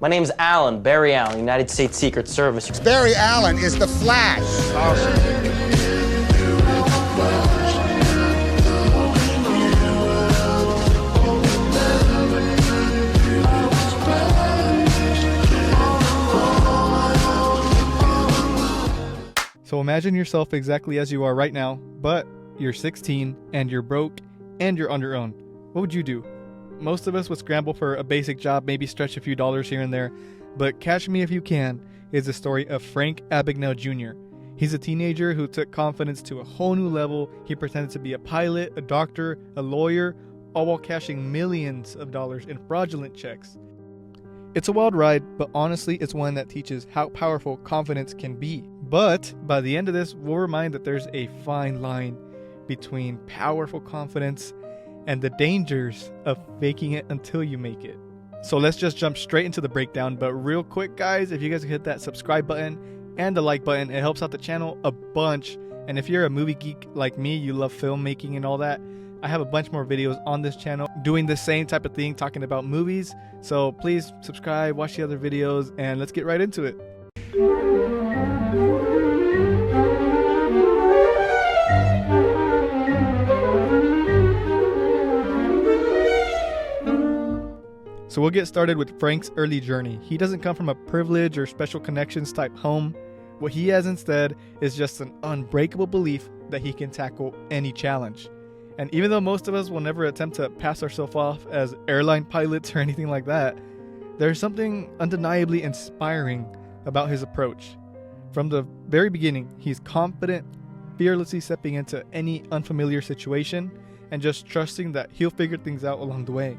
My name's Alan, Barry Allen, United States Secret Service. Barry Allen is the Flash. Awesome. So imagine yourself exactly as you are right now, but you're 16 and you're broke and you're on your own. What would you do? Most of us would scramble for a basic job, maybe stretch a few dollars here and there, but Catch Me If You Can is the story of Frank Abignale Jr. He's a teenager who took confidence to a whole new level. He pretended to be a pilot, a doctor, a lawyer, all while cashing millions of dollars in fraudulent checks. It's a wild ride, but honestly, it's one that teaches how powerful confidence can be. But by the end of this, we'll remind that there's a fine line between powerful confidence and the dangers of faking it until you make it. So let's just jump straight into the breakdown. But real quick, guys, if you guys hit that subscribe button and the like button, it helps out the channel a bunch. And if you're a movie geek like me, you love filmmaking and all that, I have a bunch more videos on this channel doing the same type of thing, talking about movies. So please subscribe, watch the other videos, and let's get right into it. So we'll get started with Frank's early journey. He doesn't come from a privilege or special connections type home. What he has instead is just an unbreakable belief that he can tackle any challenge. And even though most of us will never attempt to pass ourselves off as airline pilots or anything like that, there's something undeniably inspiring about his approach. From the very beginning, he's confident, fearlessly stepping into any unfamiliar situation and just trusting that he'll figure things out along the way.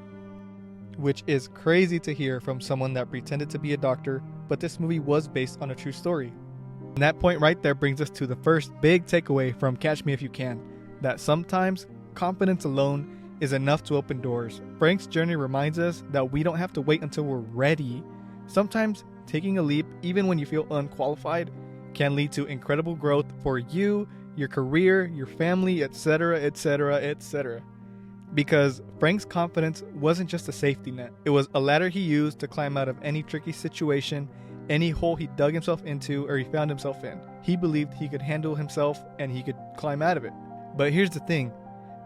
Which is crazy to hear from someone that pretended to be a doctor, but this movie was based on a true story. And that point right there brings us to the first big takeaway from Catch Me If You Can, that sometimes confidence alone is enough to open doors. Frank's journey reminds us that we don't have to wait until we're ready. Sometimes taking a leap, even when you feel unqualified, can lead to incredible growth for you, your career, your family, etc., etc., etc. Because Frank's confidence wasn't just a safety net. It was a ladder he used to climb out of any tricky situation, any hole he dug himself into or he found himself in. He believed he could handle himself and he could climb out of it. But here's the thing.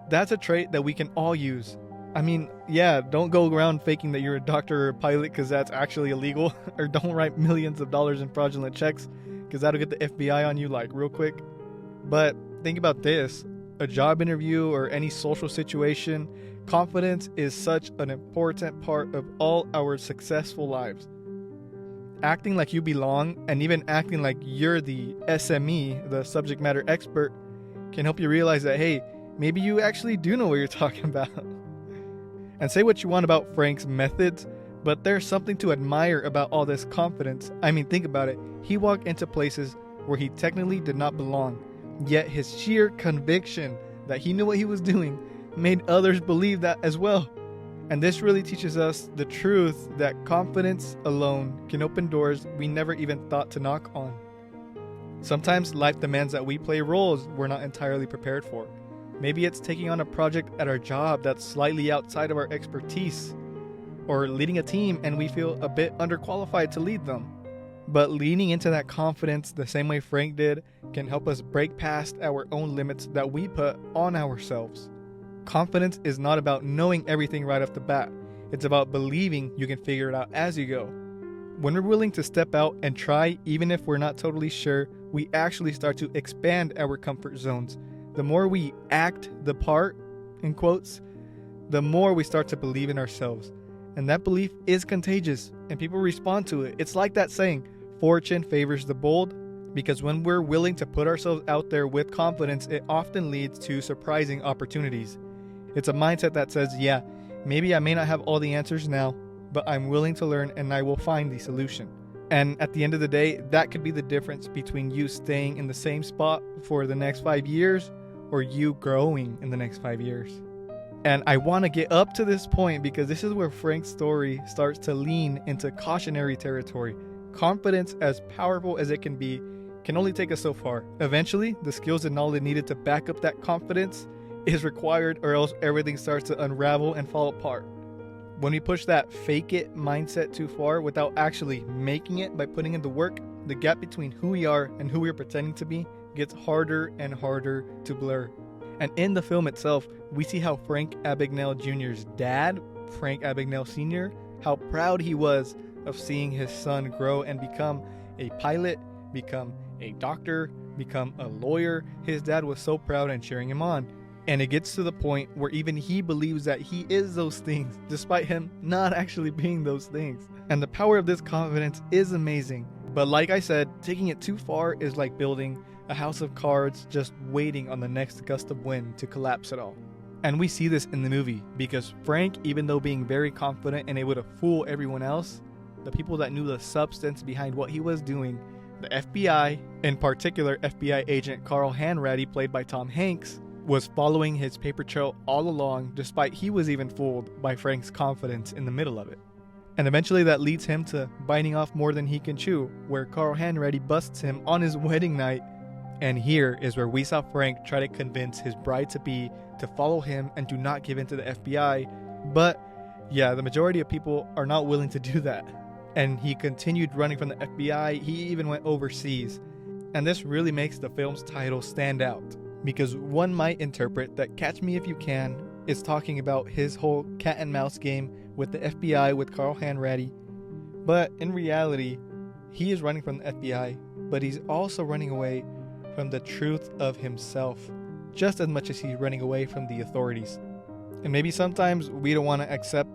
That's a trait that we can all use. I mean, yeah, don't go around faking that you're a doctor or a pilot because that's actually illegal. Or don't write millions of dollars in fraudulent checks because that'll get the FBI on you like real quick. But think about this. A job interview or any social situation, confidence is such an important part of all our successful lives. Acting like you belong and even acting like you're the SME, the subject matter expert, can help you realize that, hey, maybe you actually do know what you're talking about. And say what you want about Frank's methods, but there's something to admire about all this confidence. I mean, think about it. He walked into places where he technically did not belong. Yet his sheer conviction that he knew what he was doing made others believe that as well. And this really teaches us the truth that confidence alone can open doors we never even thought to knock on. Sometimes life demands that we play roles we're not entirely prepared for. Maybe it's taking on a project at our job that's slightly outside of our expertise, or leading a team and we feel a bit underqualified to lead them. But leaning into that confidence the same way Frank did can help us break past our own limits that we put on ourselves. Confidence is not about knowing everything right off the bat. It's about believing you can figure it out as you go. When we're willing to step out and try, even if we're not totally sure, we actually start to expand our comfort zones. The more we act the part, in quotes, the more we start to believe in ourselves. And that belief is contagious and people respond to it. It's like that saying, fortune favors the bold, because when we're willing to put ourselves out there with confidence, it often leads to surprising opportunities. It's a mindset that says, yeah, maybe I may not have all the answers now, but I'm willing to learn and I will find the solution. And at the end of the day, that could be the difference between you staying in the same spot for the next 5 years or you growing in the next 5 years. And I want to get up to this point because this is where Frank's story starts to lean into cautionary territory. Confidence, as powerful as it can be, can only take us so far. Eventually, the skills and knowledge needed to back up that confidence is required, or else everything starts to unravel and fall apart. When we push that fake it mindset too far without actually making it by putting in the work, the gap between who we are and who we are pretending to be gets harder and harder to blur. And in the film itself, we see how Frank Abignale Jr.'s dad, Frank Abignale Sr., how proud he was of seeing his son grow and become a pilot, become a doctor, become a lawyer. His dad was so proud and cheering him on. And it gets to the point where even he believes that he is those things, despite him not actually being those things. And the power of this confidence is amazing. But like I said, taking it too far is like building a house of cards just waiting on the next gust of wind to collapse it all. And we see this in the movie because Frank, even though being very confident and able to fool everyone else, the people that knew the substance behind what he was doing, the FBI, in particular FBI agent Carl Hanratty, played by Tom Hanks, was following his paper trail all along, despite he was even fooled by Frank's confidence in the middle of it. And eventually that leads him to biting off more than he can chew, where Carl Hanratty busts him on his wedding night. And here is where we saw Frank try to convince his bride-to-be to follow him and do not give in to the FBI. But yeah, the majority of people are not willing to do that. And he continued running from the FBI. He even went overseas. And this really makes the film's title stand out, because one might interpret that Catch Me If You Can is talking about his whole cat and mouse game with the FBI with Carl Hanratty. But in reality, he is running from the FBI, but he's also running away from the truth of himself, just as much as he's running away from the authorities. And maybe sometimes we don't want to accept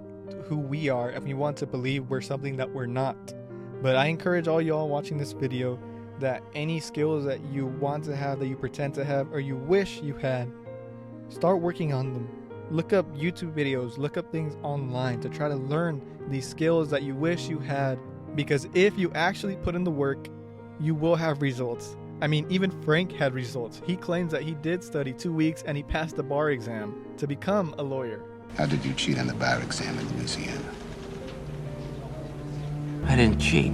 who we are and we want to believe we're something that we're not. But I encourage all y'all watching this video that any skills that you want to have, that you pretend to have, or you wish you had, start working on them. Look up YouTube videos, look up things online to try to learn these skills that you wish you had, because if you actually put in the work, you will have results. I mean, even Frank had results. He claims that he did study 2 weeks and he passed the bar exam to become a lawyer. How did you cheat on the bar exam in Louisiana? I didn't cheat.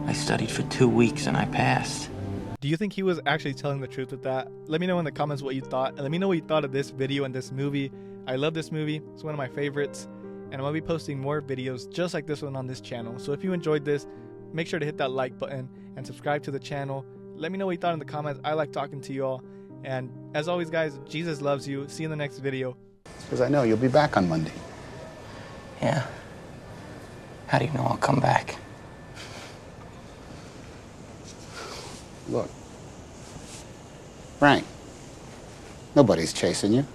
I studied for 2 weeks and I passed. Do you think he was actually telling the truth with that? Let me know in the comments what you thought, and let me know what you thought of this video and this movie. I love this movie. It's one of my favorites, and I'm going to be posting more videos just like this one on this channel. So if you enjoyed this, make sure to hit that like button and subscribe to the channel. Let me know what you thought in the comments. I like talking to you all. And as always, guys, Jesus loves you. See you in the next video. Because I know you'll be back on Monday. Yeah. How do you know I'll come back? Look, Frank, nobody's chasing you.